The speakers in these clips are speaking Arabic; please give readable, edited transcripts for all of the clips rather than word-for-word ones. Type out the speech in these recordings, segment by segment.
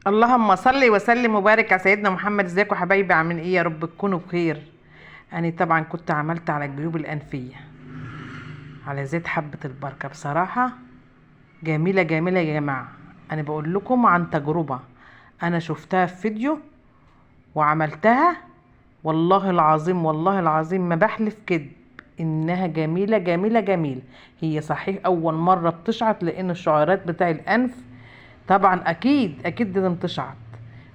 اللهم صل وسلم وبارك على سيدنا محمد. ازيكم يا حبايبي؟ عاملين ايه؟ يا رب تكونوا بخير. انا طبعا كنت عملت على الجيوب الانفيه على زيت حبه البركه، بصراحه جميله جميله يا جماعه. انا بقول لكم عن تجربه انا شفتها في فيديو وعملتها، والله العظيم والله العظيم ما بحلف كذب، انها جميله جميله جميله. هي صحيح اول مره بتشعط، لان الشعيرات بتاع الانف طبعا اكيد اكيد لازم تشعط.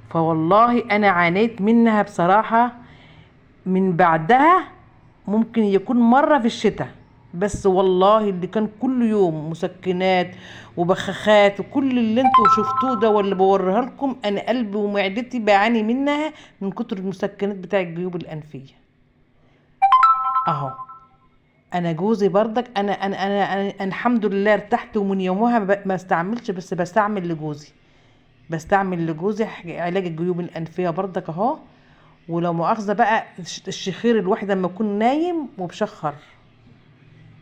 فوالله انا عانيت منها بصراحة. من بعدها ممكن يكون مرة في الشتاء بس، والله اللي كان كل يوم مسكنات وبخاخات وكل اللي انتوا شفتوه ده واللي بوريها لكم، انا قلبي ومعدتي بعاني منها من كتر المسكنات بتاع الجيوب الانفية اهو. انا جوزي برضك أنا الحمد لله ارتحت، ومن يومها ما استعملش، بس بستعمل لجوزي علاج الجيوب الانفيه برضك اهو. ولو مؤاخذه بقى الشخير الواحد لما يكون نايم وبشخر،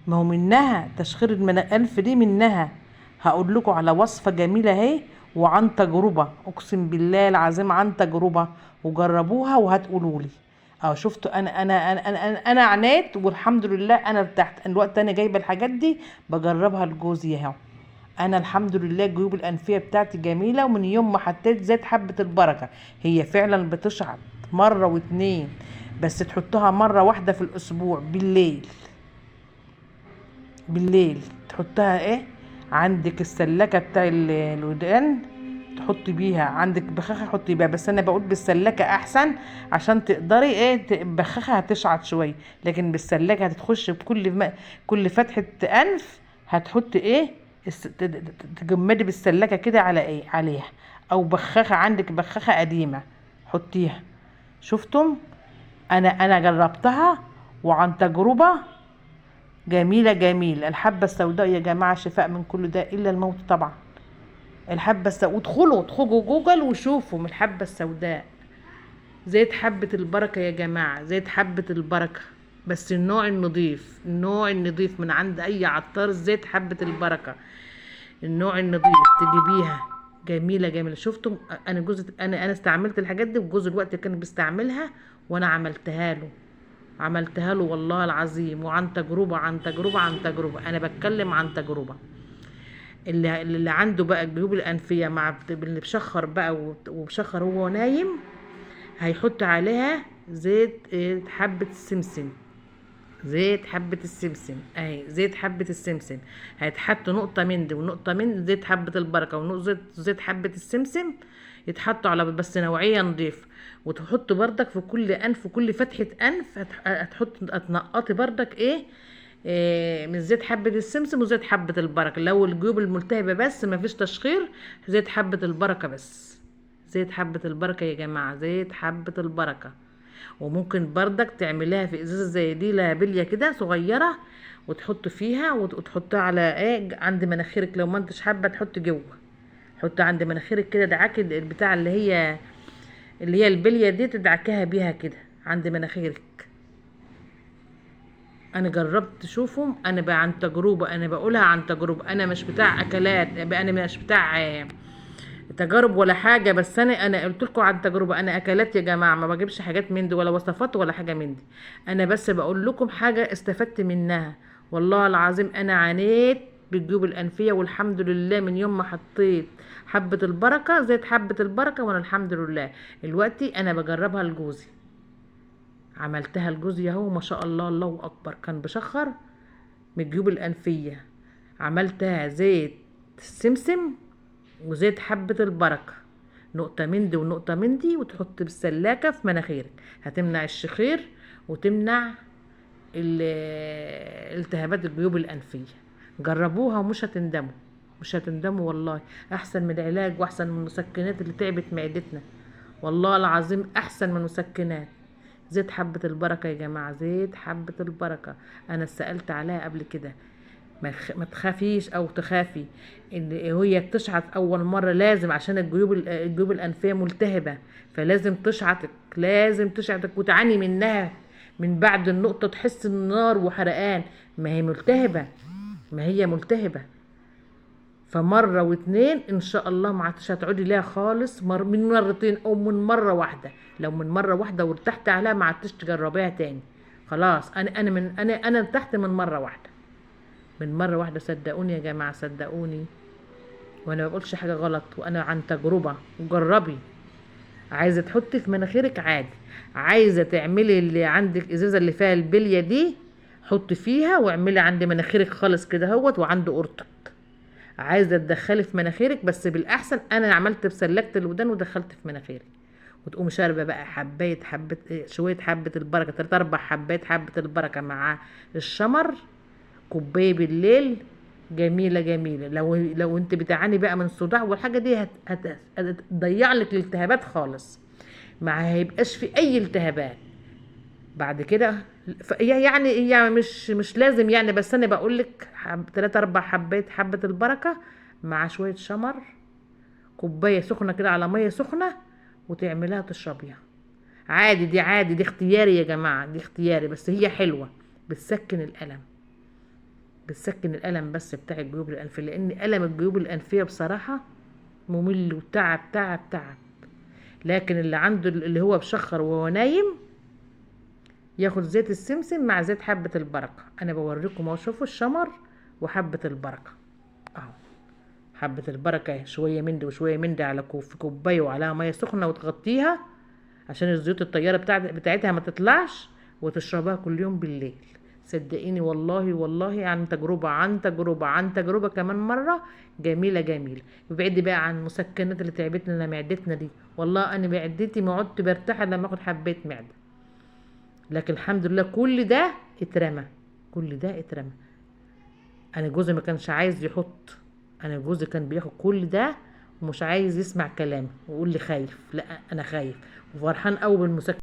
ما هو منها تشخير الانف دي منها. هقول لكم على وصفه جميله اهي، وعن تجربه، اقسم بالله العظيم عن تجربه، وجربوها وهتقولوا لي. اه شفتوا، انا عانيت والحمد لله انا ارتحت. الوقت انا جايبه الحاجات دي بجربها لجوزي اهو. انا الحمد لله الجيوب الانفيه بتاعتي جميله، ومن يوم ما حطيت زيت حبه البركه هي فعلا بتشعط مره واتنين، بس تحطها مره واحده في الاسبوع بالليل. بالليل تحطها ايه عندك السلاكه بتاع الودان، تحطي بيها عندك بخاخه حطي بيها، بس انا بقول بالسلاكه احسن عشان تقدري ايه بخاخه هتشعط شويه، لكن بالسلاكه هتخش بكل كل فتحه انف هتحطي ايه تجمدي بالسلاكه كده على ايه عليها، او بخاخه عندك بخاخه قديمه حطيها. شفتم؟ انا جربتها وعن تجربه جميله جميل. الحبه السوداء يا جماعه شفاء من كل داء الا الموت طبعا. الحبه السوداء، ادخلوا جوجل وشوفوا من الحبه السوداء. زيت حبه البركه يا جماعه، زيت حبه البركه، بس النوع النضيف من عند اي عطار. زيت حبه البركه النوع النظيف تجيبيها جميله جميله. شفتم؟ انا جوزي انا استعملت الحاجات دي، وجوزي الوقت كان بيستعملها وانا عملتها له والله العظيم، وعن تجربه عن تجربه عن تجربه، انا بتكلم عن تجربه. اللي عنده بقى الجيوب الانفيه مع اللي بشخر بقى وبشخر هو نايم، هيحط عليها زيت حبه السمسم. زيت حبة السمسم اهي، زيت حبة السمسم هيتحط نقطة من دي ونقطة من زيت حبة البركة ونقطة زيت حبة السمسم، يتحطوا على بس نوعية نضيفة. وتحط بردك في كل انف وكل فتحة انف هتنقطي بردك إيه من زيت حبة السمسم وزيت حبة البركة. لو الجيوب الملتهبة بس مفيش تشخير، زيت حبة البركة بس. زيت حبة البركة يا جماعة، زيت حبة البركة. وممكن بردك تعمليها في ازازه زي دي لابليه كده صغيره، وتحط فيها وتحطها على عند مناخيرك. لو ما انتش حابه تحط جوه، حط عند مناخيرك كده، دعاكي البتاع اللي هي البليه دي، تدعكيها بيها كده عند مناخيرك. انا جربت شوفهم، انا بقى عن تجربه، انا بقولها عن تجربه، انا مش بتاع اكلات بقى، انا مش بتاع تجارب ولا حاجه، بس انا قلت لكم عن تجربه. انا اكلات يا جماعه ما بجيبش حاجات من دي ولا وصفات ولا حاجه من دي، انا بس بقول لكم حاجه استفدت منها. والله العظيم انا عانيت بالجيوب الانفيه، والحمد لله من يوم ما حطيت حبه البركه زيت حبه البركه وانا الحمد لله دلوقتي انا بجربها لجوزي. عملتها لجوزي اهو ما شاء الله الله اكبر، كان بشخر من الجيوب الانفيه. عملتها زيت السمسم وزيت حبة البركة، نقطة من دي ونقطة من دي، وتحط بالسلاكة في مناخيرك، هتمنع الشخير وتمنع التهابات الجيوب الأنفية. جربوها ومش هتندموا، مش هتندموا والله. أحسن من العلاج وأحسن من المسكنات اللي تعبت معدتنا، والله العظيم أحسن من المسكنات. زيت حبة البركة يا جماعة، زيت حبة البركة. أنا سألت عليها قبل كده، ما تخافيش او تخافي ان هي تشعط اول مره، لازم عشان الجيوب الانفيه ملتهبه، فلازم تشعطك، لازم تشعطك وتعاني منها. من بعد النقطه تحس النار وحرقان، ما هي ملتهبه، ما هي ملتهبه. فمرة واتنين ان شاء الله ما عادش هتعودي ليها خالص، من مرتين او من مرة واحدة. لو من مرة واحدة وارتحت عليها ما عادش تجربيها تاني. خلاص انا ارتحت من مرة واحدة، من مرة واحدة. صدقوني يا جماعة، صدقوني، وانا ما بقولش حاجة غلط، وانا عن تجربة. وجربي. عايزة تحطي في مناخيرك عادي، عايزة تعملي اللي عندك ازازة اللي فيها البلية دي، حطي فيها واعملي عند مناخيرك خالص كده هوت وعند قرطك. عايزة تدخلي في مناخيرك، بس بالاحسن انا عملت بسلكت الودان ودخلت في مناخيري. وتقوم شاربة بقى حبة شوية حبة البركة، 3 4 حبات حبة البركة مع الشمر، كوباية بالليل. جميلة جميلة. لو انت بتعاني بقى من صداع والحاجة دي هتضيع لك الالتهابات خالص، ما هيبقاش في اي التهابات بعد كده. يعني هي مش لازم يعني، بس انا بقول لك 3 4 حبات حبة البركة مع شوية شمر، كوباية سخنة كده على مية سخنة، وتعملها تشربيها عادي. دي عادي، دي اختياري يا جماعة، دي اختياري، بس هي حلوة. بتسكن الألم، بتسكن الألم بس بتاع الجيوب الأنفية، لأن ألم الجيوب الأنفية بصراحة ممل وتعب تعب تعب. لكن اللي عنده اللي هو بشخر وهو نايم، ياخد زيت السمسم مع زيت حبة البركة. أنا بوريكم اهو، شوفوا الشمر وحبة البركة اهو. حبة البركة شوية من دي وشوية من دي على في كوباية وعليها مية سخنة، وتغطيها عشان الزيوت الطيارة بتاعتها ما تطلعش، وتشربها كل يوم بالليل. صدقيني والله والله، عن تجربة عن تجربة عن تجربة كمان مرة. جميلة جميلة. وبعدي بقى عن المسكنات اللي تعبتنا معدتنا دي. والله انا معدتي ما عدت برتاح لما اخد حبيت معدة، لكن الحمد لله كل ده اترمى، كل ده اترمى. انا جوزي ما كانش عايز يحط، انا جوزي كان بياخد كل ده ومش عايز يسمع كلامي، ويقول لي خايف. لا انا خايف وفرحان قوي بالمسكن.